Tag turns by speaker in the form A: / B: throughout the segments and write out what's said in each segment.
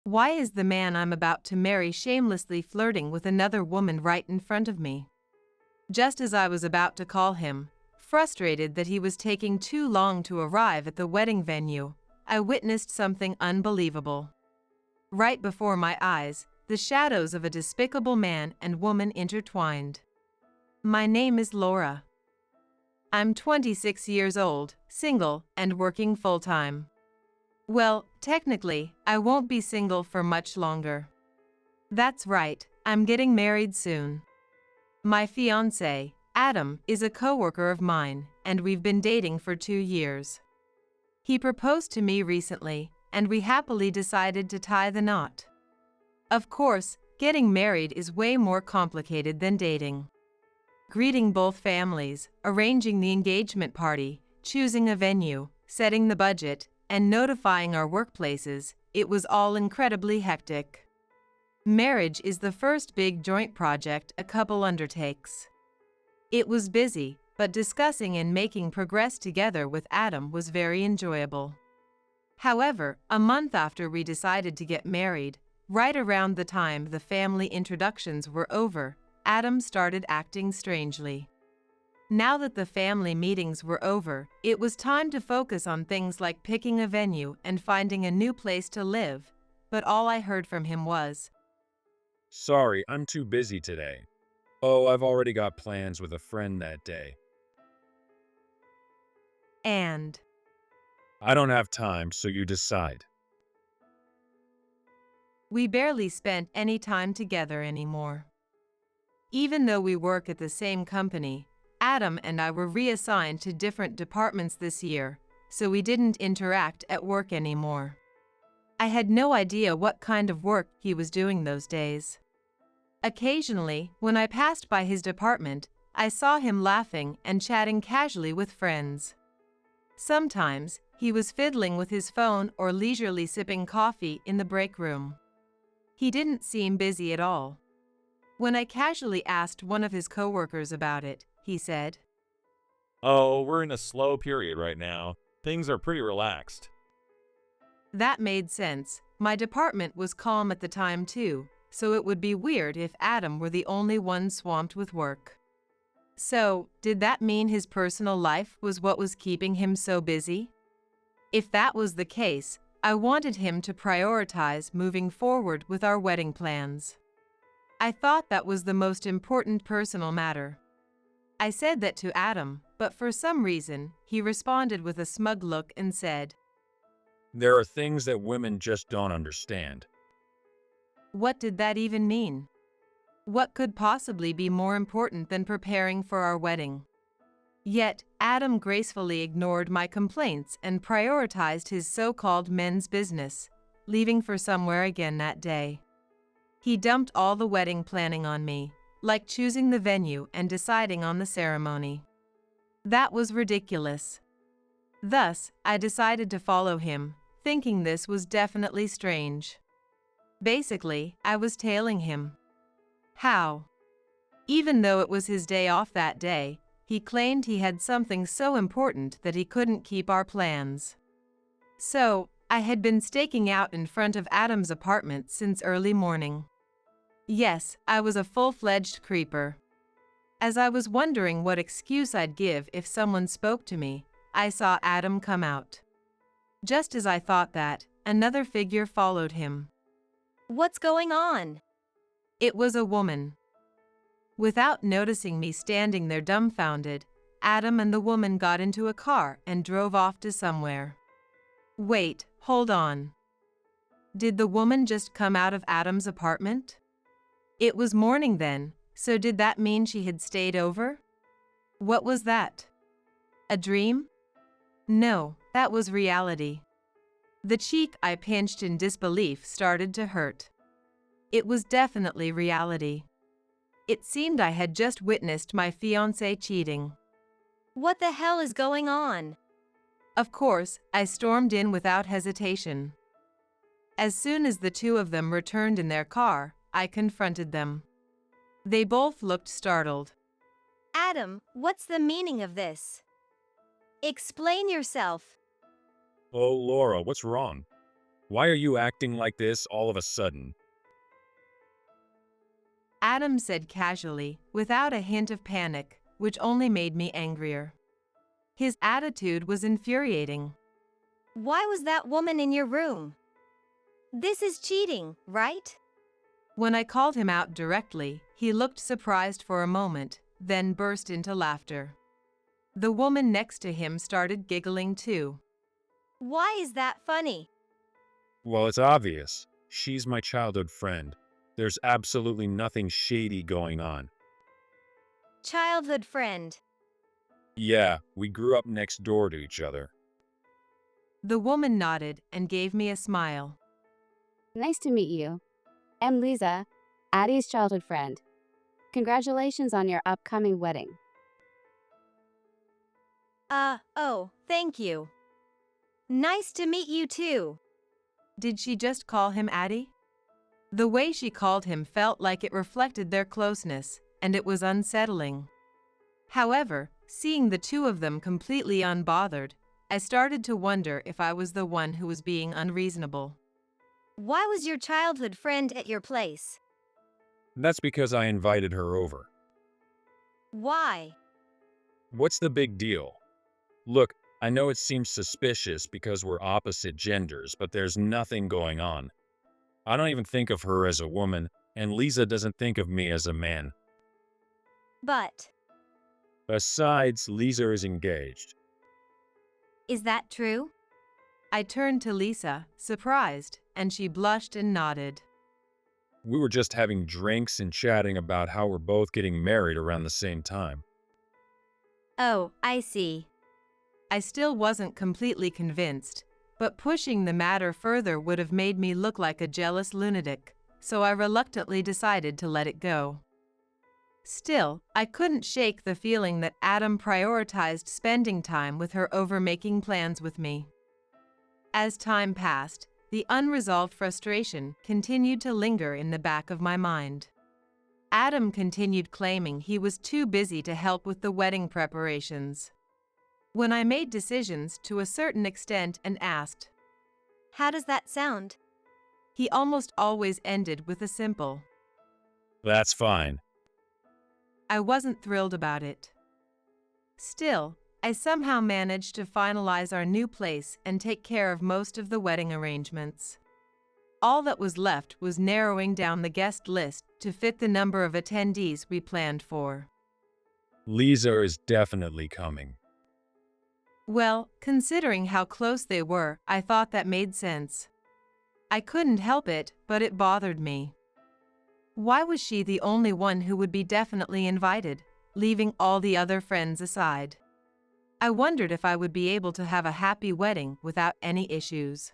A: Why is the man I'm about to marry shamelessly flirting with another woman right in front of me? Just as I was about to call him, frustrated that he was taking too long to arrive at the wedding venue, I witnessed something unbelievable. Right before my eyes, the shadows of a despicable man and woman intertwined. My name is Laura. I'm 26 years old, single, and working full-time. Well, technically, I won't be single for much longer. That's right, I'm getting married soon. My fiance, Adam, is a coworker of mine, and we've been dating for 2 years. He proposed to me recently, and we happily decided to tie the knot. Of course, getting married is way more complicated than dating. Greeting both families, arranging the engagement party, choosing a venue, setting the budget, and notifying our workplaces, it was all incredibly hectic. Marriage is the first big joint project a couple undertakes. It was busy, but discussing and making progress together with Adam was very enjoyable. However, a month after we decided to get married, right around the time the family introductions were over, Adam started acting strangely. Now that the family meetings were over, it was time to focus on things like picking a venue and finding a new place to live, but all I heard from him was,
B: Sorry, I'm too busy today. Oh, I've already got plans with a friend that day.
A: and
B: I don't have time, so you decide.
A: we barely spent any time together anymore. Even though we work at the same company, Adam and I were reassigned to different departments this year, so we didn't interact at work anymore. I had no idea what kind of work he was doing those days. Occasionally, when I passed by his department, I saw him laughing and chatting casually with friends. Sometimes, he was fiddling with his phone or leisurely sipping coffee in the break room. He didn't seem busy at all. When I casually asked one of his coworkers about it, he said,
C: Oh, we're in a slow period right now. Things are pretty relaxed.
A: That made sense. My department was calm at the time too, so it would be weird if Adam were the only one swamped with work. So, did that mean his personal life was what was keeping him so busy? If that was the case, I wanted him to prioritize moving forward with our wedding plans. I thought that was the most important personal matter. I said that to Adam, but for some reason, he responded with a smug look and said,
B: There are things that women just don't understand.
A: What did that even mean? What could possibly be more important than preparing for our wedding? Yet, Adam gracefully ignored my complaints and prioritized his so-called men's business, leaving for somewhere again that day. He dumped all the wedding planning on me, like choosing the venue and deciding on the ceremony. That was ridiculous. Thus, I decided to follow him, thinking this was definitely strange. Basically, I was tailing him. How? Even though it was his day off that day, he claimed he had something so important that he couldn't keep our plans. So, I had been staking out in front of Adam's apartment since early morning. Yes, I was a full-fledged creeper. As I was wondering what excuse I'd give if someone spoke to me, I saw Adam come out. Just as I thought that, another figure followed him.
D: What's going on?
A: It was a woman. Without noticing me standing there dumbfounded, Adam and the woman got into a car and drove off to somewhere. Wait, hold on. Did the woman just come out of Adam's apartment? It was morning then, so did that mean she had stayed over? What was that? A dream? No, that was reality. The cheek I pinched in disbelief started to hurt. It was definitely reality. It seemed I had just witnessed my fiancé cheating.
D: What the hell is going on?
A: Of course, I stormed in without hesitation. As soon as the two of them returned in their car, I confronted them. They both looked startled.
D: Adam, what's the meaning of this? Explain yourself.
B: Oh, Laura, what's wrong? Why are you acting like this all of a sudden?
A: Adam said casually, without a hint of panic, which only made me angrier. His attitude was infuriating.
D: Why was that woman in your room? This is cheating, right?
A: When I called him out directly, he looked surprised for a moment, then burst into laughter. The woman next to him started giggling too.
D: Why is that funny?
B: Well, it's obvious. She's my childhood friend. There's absolutely nothing shady going on.
D: Childhood friend.
B: Yeah, we grew up next door to each other.
A: The woman nodded and gave me a smile.
E: Nice to meet you. I'm Lisa, Addie's childhood friend. Congratulations on your upcoming wedding.
D: Oh, thank you. Nice to meet you too.
A: Did she just call him Addie? The way she called him felt like it reflected their closeness, and it was unsettling. However, seeing the two of them completely unbothered, I started to wonder if I was the one who was being unreasonable.
D: Why was your childhood friend at your place?
B: That's because I invited her over.
D: Why?
B: What's the big deal? Look, I know it seems suspicious because we're opposite genders, but there's nothing going on. I don't even think of her as a woman, and Lisa doesn't think of me as a man.
D: But,
B: Besides, Lisa is engaged.
D: is that true?
A: I turned to Lisa, surprised, and she blushed and nodded.
B: We were just having drinks and chatting about how we're both getting married around the same time.
D: Oh, I see.
A: I still wasn't completely convinced, but pushing the matter further would have made me look like a jealous lunatic, so I reluctantly decided to let it go. Still, I couldn't shake the feeling that Adam prioritized spending time with her over making plans with me. As time passed, the unresolved frustration continued to linger in the back of my mind. Adam continued claiming he was too busy to help with the wedding preparations. When I made decisions to a certain extent and asked,
D: How does that sound?
A: he almost always ended with a simple,
B: That's fine.
A: I wasn't thrilled about it. Still, I somehow managed to finalize our new place and take care of most of the wedding arrangements. All that was left was narrowing down the guest list to fit the number of attendees we planned for.
B: Lisa is definitely coming.
A: Well, considering how close they were, I thought that made sense. I couldn't help it, but it bothered me. Why was she the only one who would be definitely invited, leaving all the other friends aside? I wondered if I would be able to have a happy wedding without any issues.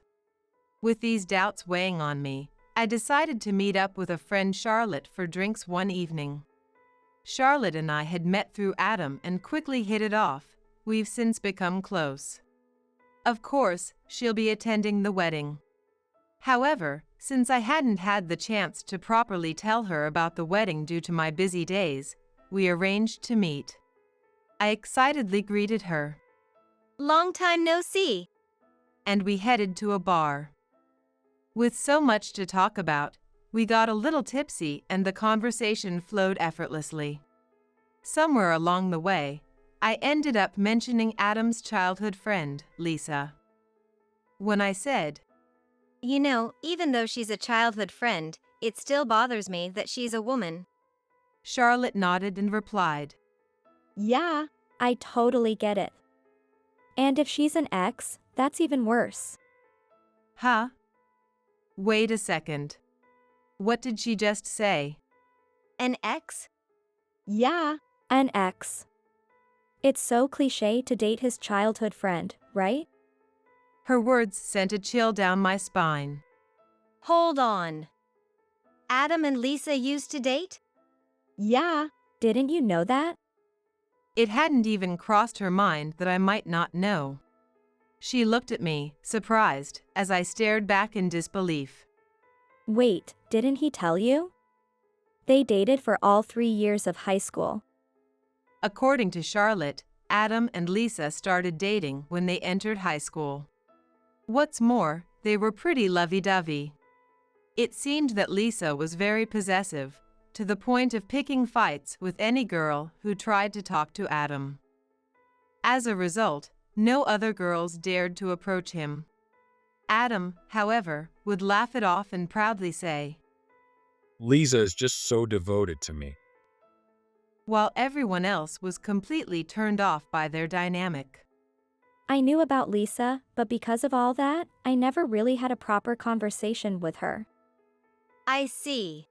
A: With these doubts weighing on me, I decided to meet up with a friend Charlotte for drinks one evening. Charlotte and I had met through Adam and quickly hit it off. We've since become close. Of course, she'll be attending the wedding. However, since I hadn't had the chance to properly tell her about the wedding due to my busy days, we arranged to meet. I excitedly greeted her,
D: Long time no see.
A: and we headed to a bar. With so much to talk about, we got a little tipsy and the conversation flowed effortlessly. Somewhere along the way, I ended up mentioning Adam's childhood friend, Lisa. When I said,
D: You know, even though she's a childhood friend, it still bothers me that she's a woman.
A: Charlotte nodded and replied,
F: Yeah, I totally get it. And if she's an ex, that's even worse.
A: Huh? Wait a second. What did she just say?
D: An ex?
F: Yeah, an ex. It's so cliche to date his childhood friend, right?
A: Her words sent a chill down my spine.
D: Hold on. Adam and Lisa used to date?
F: Yeah, didn't you know that?
A: It hadn't even crossed her mind that I might not know. She looked at me, surprised, as I stared back in disbelief.
F: Wait, didn't he tell you? They dated for all 3 years of high school.
A: According to Charlotte, Adam and Lisa started dating when they entered high school. What's more, they were pretty lovey-dovey. It seemed that Lisa was very possessive, to the point of picking fights with any girl who tried to talk to Adam. As a result, no other girls dared to approach him. Adam, however, would laugh it off and proudly say,
B: Lisa is just so devoted to me.
A: while everyone else was completely turned off by their dynamic.
F: I knew about Lisa, but because of all that, I never really had a proper conversation with her.
D: I see.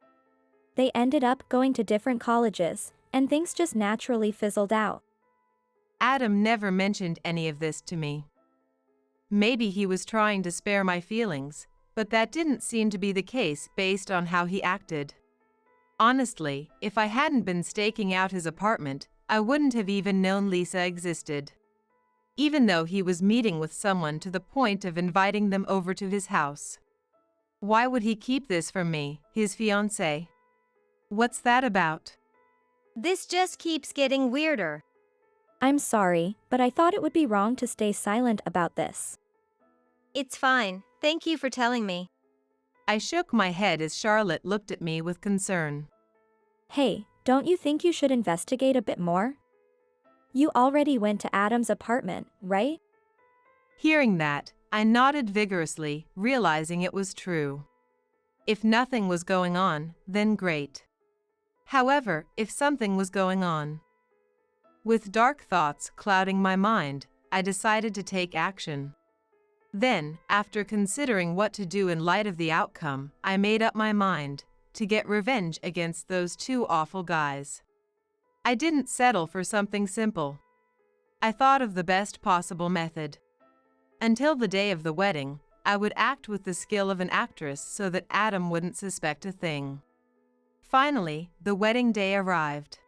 F: They ended up going to different colleges, and things just naturally fizzled out.
A: Adam never mentioned any of this to me. Maybe he was trying to spare my feelings, but that didn't seem to be the case based on how he acted. Honestly, if I hadn't been staking out his apartment, I wouldn't have even known Lisa existed. Even though he was meeting with someone to the point of inviting them over to his house. Why would he keep this from me, his fiance? What's that about?
D: This just keeps getting weirder.
F: I'm sorry, but I thought it would be wrong to stay silent about this.
D: It's fine, thank you for telling me.
A: I shook my head as Charlotte looked at me with concern.
F: Hey, don't you think you should investigate a bit more? You already went to Adam's apartment, right?
A: Hearing that, I nodded vigorously, realizing it was true. If nothing was going on, then great. However, if something was going on. With dark thoughts clouding my mind, I decided to take action. Then, after considering what to do in light of the outcome, I made up my mind to get revenge against those two awful guys. I didn't settle for something simple. I thought of the best possible method. Until the day of the wedding, I would act with the skill of an actress so that Adam wouldn't suspect a thing. Finally, the wedding day arrived.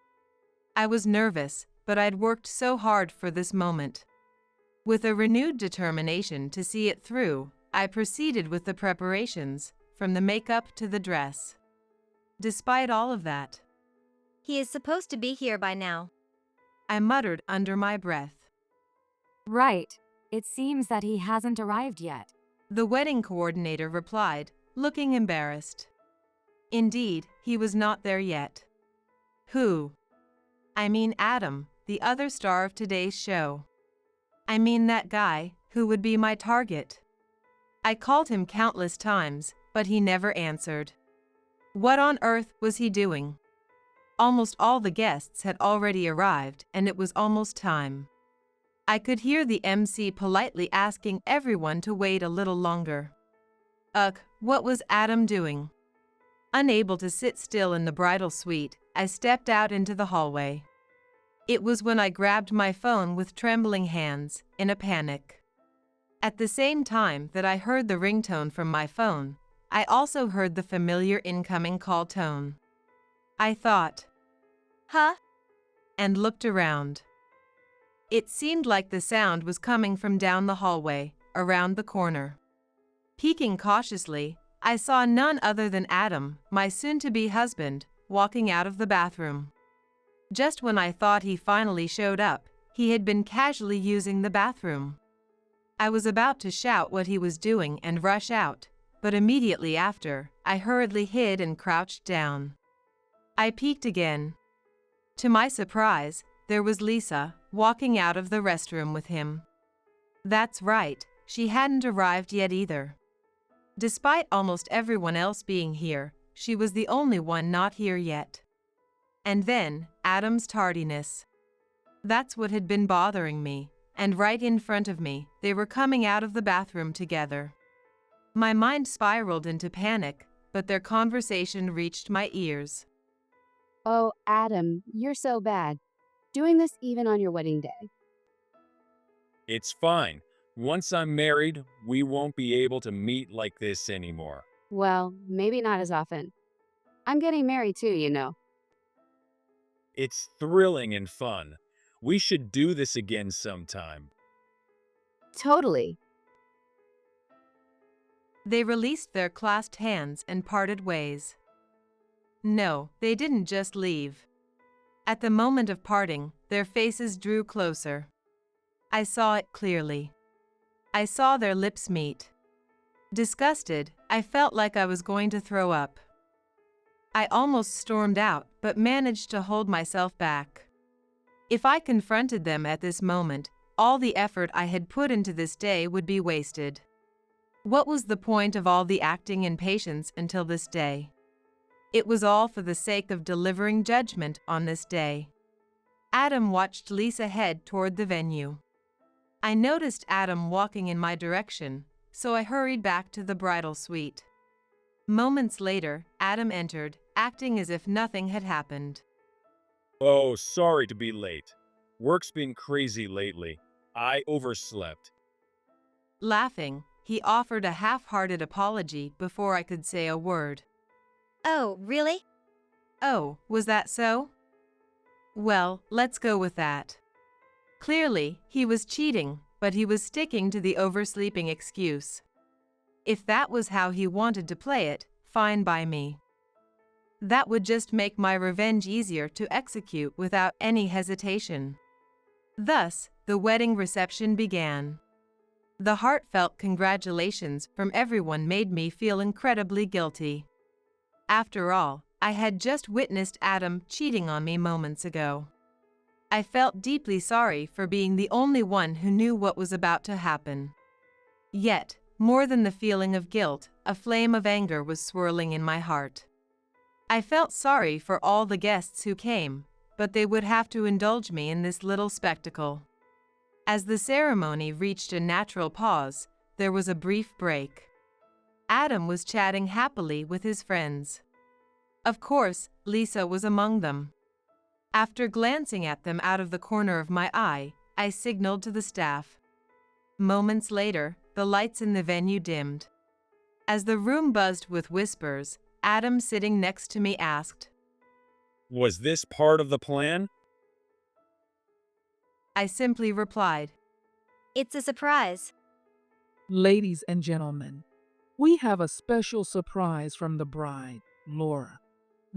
A: I was nervous, but I'd worked so hard for this moment. With a renewed determination to see it through, I proceeded with the preparations, from the makeup to the dress. Despite all of that,
D: He is supposed to be here by now.
A: I muttered under my breath.
G: Right. It seems that he hasn't arrived yet.
A: The wedding coordinator replied, looking embarrassed. Indeed, he was not there yet. Who? I mean Adam, the other star of today's show. I mean that guy, who would be my target. I called him countless times, but he never answered. What on earth was he doing? Almost all the guests had already arrived, and it was almost time. I could hear the MC politely asking everyone to wait a little longer. Ugh, what was Adam doing? Unable to sit still in the bridal suite, I stepped out into the hallway. It was when I grabbed my phone with trembling hands, in a panic. At the same time that I heard the ringtone from my phone, I also heard the familiar incoming call tone. I thought,
D: Huh?
A: and looked around. It seemed like the sound was coming from down the hallway, around the corner. Peeking cautiously, I saw none other than Adam, my soon-to-be husband, walking out of the bathroom. Just when I thought he finally showed up, he had been casually using the bathroom. I was about to shout what he was doing and rush out, but immediately after, I hurriedly hid and crouched down. I peeked again. To my surprise, there was Lisa, walking out of the restroom with him. That's right, she hadn't arrived yet either. Despite almost everyone else being here, she was the only one not here yet. And then, Adam's tardiness. That's what had been bothering me, and right in front of me, they were coming out of the bathroom together. My mind spiraled into panic, but their conversation reached my ears.
E: Oh, Adam, you're so bad. Doing this even on your wedding day.
B: It's fine. Once I'm married, we won't be able to meet like this anymore.
E: Well, maybe not as often. I'm getting married too, you know.
B: It's thrilling and fun. We should do this again sometime.
E: Totally.
A: They released their clasped hands and parted ways. No, they didn't just leave. At the moment of parting, their faces drew closer. I saw it clearly. I saw their lips meet. Disgusted, I felt like I was going to throw up. I almost stormed out, but managed to hold myself back. If I confronted them at this moment, all the effort I had put into this day would be wasted. What was the point of all the acting and patience until this day? It was all for the sake of delivering judgment on this day. Adam watched Lisa head toward the venue. I noticed Adam walking in my direction, so I hurried back to the bridal suite. Moments later, Adam entered, acting as if nothing had happened.
B: Oh, sorry to be late. Work's been crazy lately. I overslept.
A: Laughing, he offered a half-hearted apology before I could say a word.
D: Oh, really?
A: Oh, was that so? Well, let's go with that. Clearly, he was cheating, but he was sticking to the oversleeping excuse. If that was how he wanted to play it, fine by me. That would just make my revenge easier to execute without any hesitation. Thus, the wedding reception began. The heartfelt congratulations from everyone made me feel incredibly guilty. After all, I had just witnessed Adam cheating on me moments ago. I felt deeply sorry for being the only one who knew what was about to happen. Yet, more than the feeling of guilt, a flame of anger was swirling in my heart. I felt sorry for all the guests who came, but they would have to indulge me in this little spectacle. As the ceremony reached a natural pause, there was a brief break. Adam was chatting happily with his friends. Of course, Lisa was among them. After glancing at them out of the corner of my eye, I signaled to the staff. Moments later, the lights in the venue dimmed. As the room buzzed with whispers, Adam sitting next to me asked,
B: Was this part of the plan?
A: I simply replied,
D: It's a surprise.
H: Ladies and gentlemen, we have a special surprise from the bride, Laura.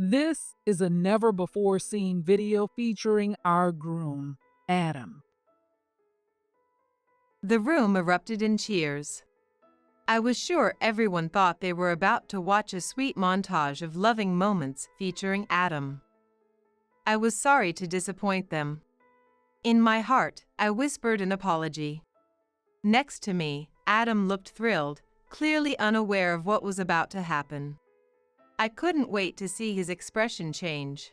H: This is a never-before-seen video featuring our groom, Adam.
A: The room erupted in cheers. I was sure everyone thought they were about to watch a sweet montage of loving moments featuring Adam. I was sorry to disappoint them. In my heart, I whispered an apology. Next to me, Adam looked thrilled, clearly unaware of what was about to happen. I couldn't wait to see his expression change.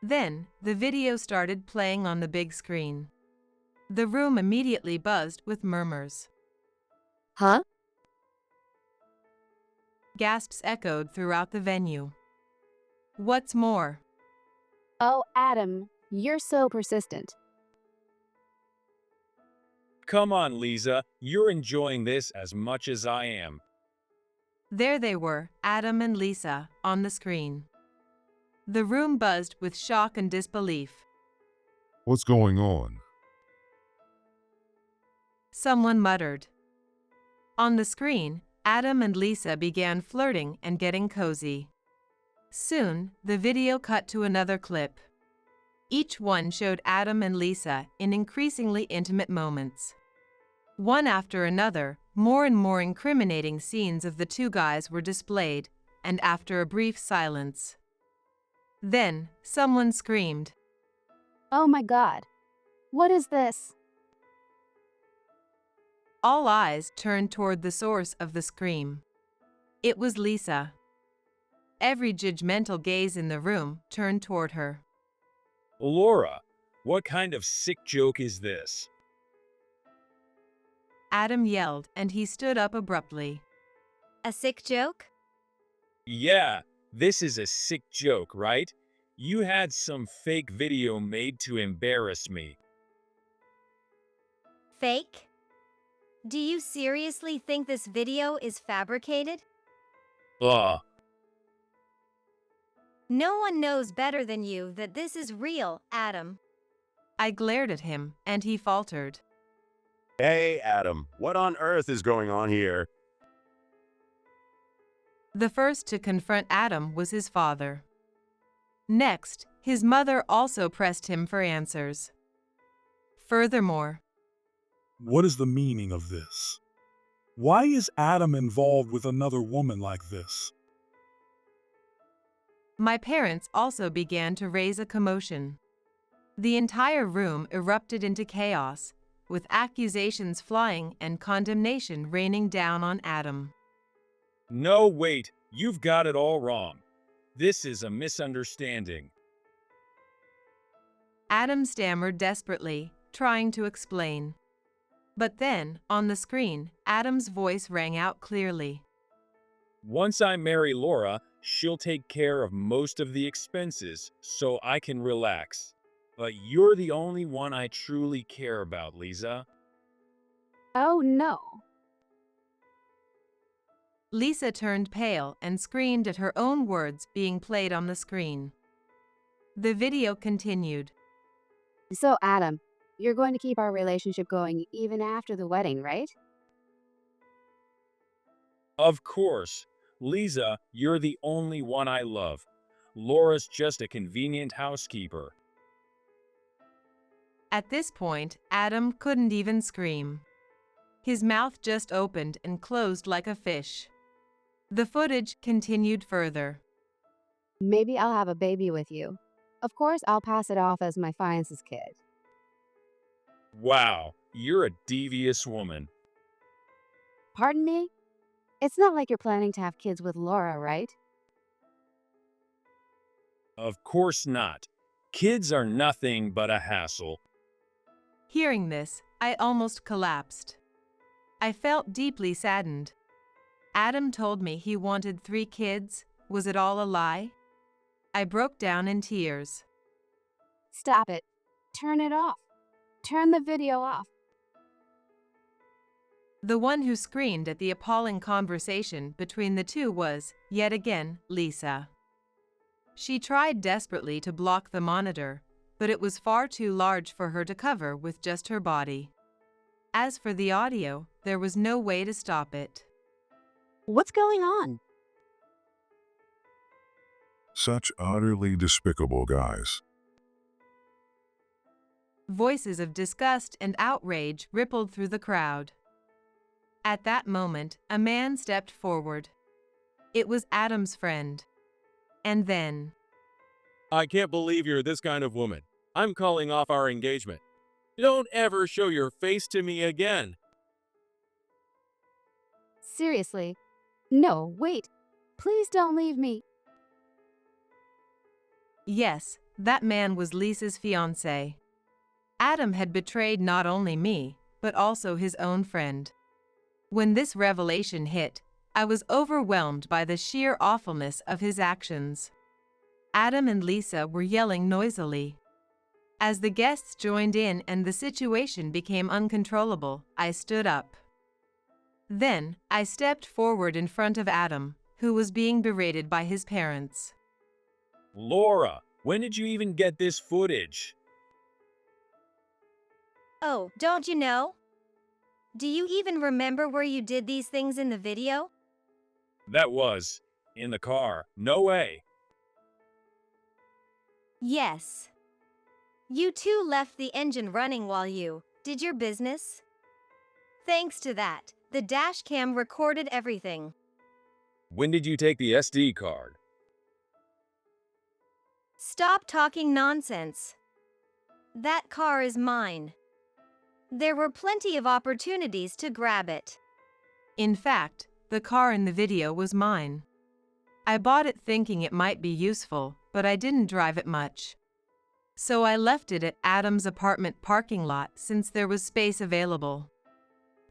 A: Then, the video started playing on the big screen. The room immediately buzzed with murmurs.
E: Huh?
A: Gasps echoed throughout the venue. What's more?
E: Oh, Adam, you're so persistent.
B: Come on, Lisa. You're enjoying this as much as I am.
A: There they were, Adam and Lisa, on the screen. The room buzzed with shock and disbelief.
I: What's going on?
A: Someone muttered. On the screen, Adam and Lisa began flirting and getting cozy. Soon, the video cut to another clip. Each one showed Adam and Lisa in increasingly intimate moments. One after another, more and more incriminating scenes of the two guys were displayed, and after a brief silence. Then, someone screamed.
E: Oh my God. What is this?
A: All eyes turned toward the source of the scream. It was Lisa. Every judgmental gaze in the room turned toward her.
B: Laura, what kind of sick joke is this?
A: Adam yelled, and he stood up abruptly.
D: A sick joke?
B: Yeah, this is a sick joke, right? You had some fake video made to embarrass me.
D: Fake? Do you seriously think this video is fabricated?
B: Ugh.
D: No one knows better than you that this is real, Adam.
A: I glared at him, and he faltered.
J: Hey, Adam, what on earth is going on here?
A: The first to confront Adam was his father. Next, his mother also pressed him for answers. Furthermore,
I: What is the meaning of this?
K: Why is Adam involved with another woman like this?
A: My parents also began to raise a commotion. The entire room erupted into chaos, with accusations flying and condemnation raining down on Adam.
B: No, wait, you've got it all wrong. This is a misunderstanding.
A: Adam stammered desperately, trying to explain. But then, on the screen, Adam's voice rang out clearly.
B: Once I marry Laura, she'll take care of most of the expenses, so I can relax. But you're the only one I truly care about, Lisa.
E: Oh no.
A: Lisa turned pale and screamed at her own words being played on the screen. The video continued.
E: So, Adam, you're going to keep our relationship going even after the wedding, right?
B: Of course. Lisa, you're the only one I love. Laura's just a convenient housekeeper.
A: At this point, Adam couldn't even scream. His mouth just opened and closed like a fish. The footage continued further.
E: Maybe I'll have a baby with you. Of course, I'll pass it off as my fiance's kid.
B: Wow, you're a devious woman.
E: Pardon me? It's not like you're planning to have kids with Laura, right?
B: Of course not. Kids are nothing but a hassle.
A: Hearing this, I almost collapsed. I felt deeply saddened. Adam told me he wanted 3 kids. Was it all a lie? I broke down in tears.
E: Stop it. Turn it off. Turn the video off.
A: The one who screamed at the appalling conversation between the two was, yet again, Lisa. She tried desperately to block the monitor, but it was far too large for her to cover with just her body. As for the audio, there was no way to stop it.
L: What's going on?
I: Such utterly despicable guys.
A: Voices of disgust and outrage rippled through the crowd. At that moment, a man stepped forward. It was Adam's friend. And then,
C: I can't believe you're this kind of woman. I'm calling off our engagement. Don't ever show your face to me again.
E: Seriously. No, wait. Please don't leave me.
A: yes, that man was Lisa's fiance. Adam had betrayed not only me, but also his own friend. When this revelation hit, I was overwhelmed by the sheer awfulness of his actions. Adam and Lisa were yelling noisily. As the guests joined in and the situation became uncontrollable, I stood up. Then, I stepped forward in front of Adam, who was being berated by his parents.
B: Laura, when did you even get this footage?
D: Oh, don't you know? Do you even remember where you did these things in the video?
B: That was in the car. No way.
D: Yes. You two left the engine running while you did your business. Thanks to that, the dash cam recorded everything.
B: When did you take the SD card?
D: Stop talking nonsense. That car is mine. There were plenty of opportunities to grab it.
A: In fact, the car in the video was mine. I bought it thinking it might be useful, but I didn't drive it much. So I left it at Adam's apartment parking lot since there was space available.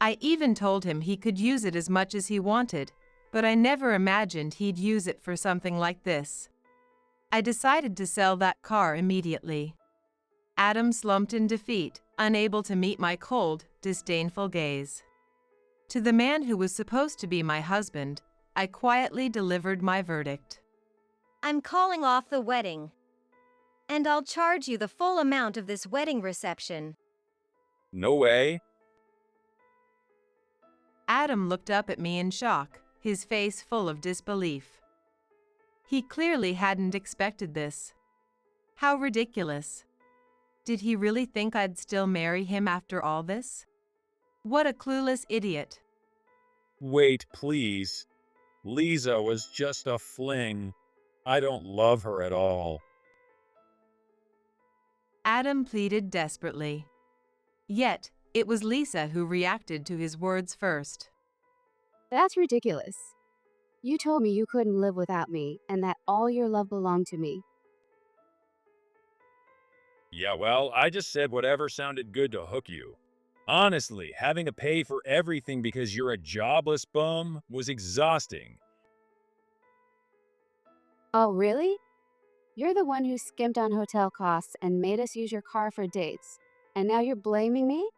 A: I even told him he could use it as much as he wanted, but I never imagined he'd use it for something like this. I decided to sell that car immediately. Adam slumped in defeat, unable to meet my cold, disdainful gaze. To the man who was supposed to be my husband, I quietly delivered my verdict.
D: I'm calling off the wedding. And I'll charge you the full amount of this wedding reception.
B: No way.
A: Adam looked up at me in shock, his face full of disbelief. He clearly hadn't expected this. How ridiculous. Did he really think I'd still marry him after all this? What a clueless idiot.
B: Wait, please. Lisa was just a fling. I don't love her at all.
A: Adam pleaded desperately. Yet, it was Lisa who reacted to his words first.
E: That's ridiculous. You told me you couldn't live without me and that all your love belonged to me.
B: Yeah, well, I just said whatever sounded good to hook you. Honestly, having to pay for everything because you're a jobless bum was exhausting.
E: Oh, really? You're the one who skimped on hotel costs and made us use your car for dates. And now you're blaming me?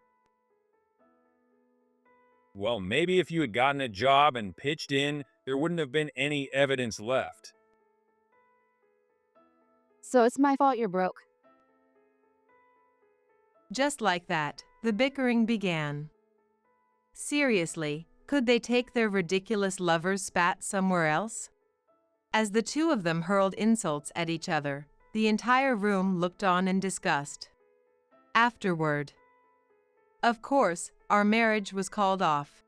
B: Well, maybe if you had gotten a job and pitched in, there wouldn't have been any evidence left.
E: So it's my fault you're broke.
A: Just like that, the bickering began. Seriously, could they take their ridiculous lover's spat somewhere else? As the two of them hurled insults at each other, the entire room looked on in disgust. Afterward, of course, our marriage was called off.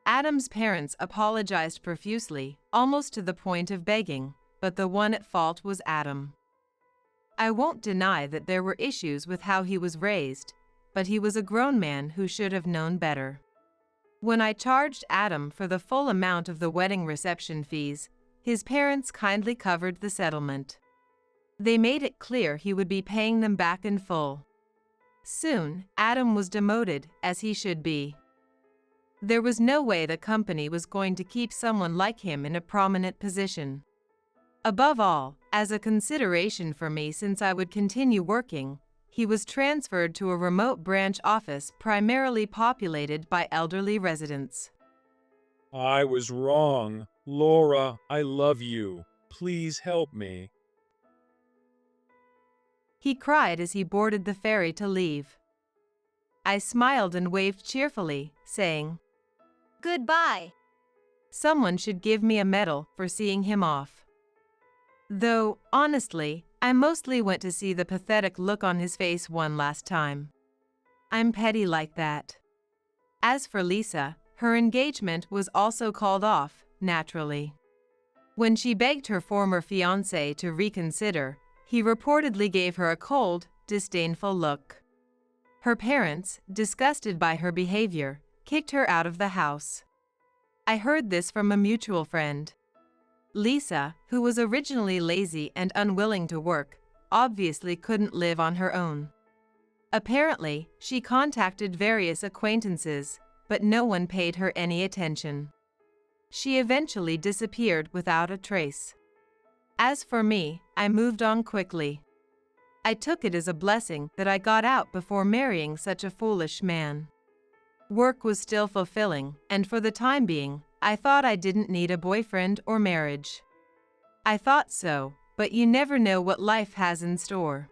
A: Adam's parents apologized profusely, almost to the point of begging, but the one at fault was Adam. I won't deny that there were issues with how he was raised, but he was a grown man who should have known better. When I charged Adam for the full amount of the wedding reception fees, his parents kindly covered the settlement. They made it clear he would be paying them back in full. Soon, Adam was demoted, as he should be. There was no way the company was going to keep someone like him in a prominent position. Above all, as a consideration for me since I would continue working, he was transferred to a remote branch office primarily populated by elderly residents.
B: I was wrong. Laura, I love you. Please help me.
A: He cried as he boarded the ferry to leave. I smiled and waved cheerfully, saying,
D: Goodbye.
A: Someone should give me a medal for seeing him off. Though, honestly, I mostly went to see the pathetic look on his face one last time. I'm petty like that. As for Lisa, her engagement was also called off, naturally. When she begged her former fiance to reconsider, he reportedly gave her a cold, disdainful look. Her parents, disgusted by her behavior, kicked her out of the house. I heard this from a mutual friend. Lisa, who was originally lazy and unwilling to work, obviously couldn't live on her own. Apparently, she contacted various acquaintances, but no one paid her any attention. She eventually disappeared without a trace. As for me, I moved on quickly. I took it as a blessing that I got out before marrying such a foolish man. Work was still fulfilling, and for the time being, I thought I didn't need a boyfriend or marriage. I thought so, but you never know what life has in store.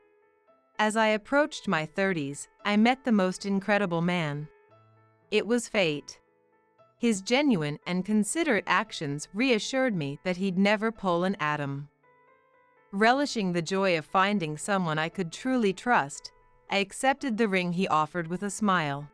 A: As I approached my 30s, I met the most incredible man. It was fate. His genuine and considerate actions reassured me that he'd never pull an Adam. Relishing the joy of finding someone I could truly trust, I accepted the ring he offered with a smile.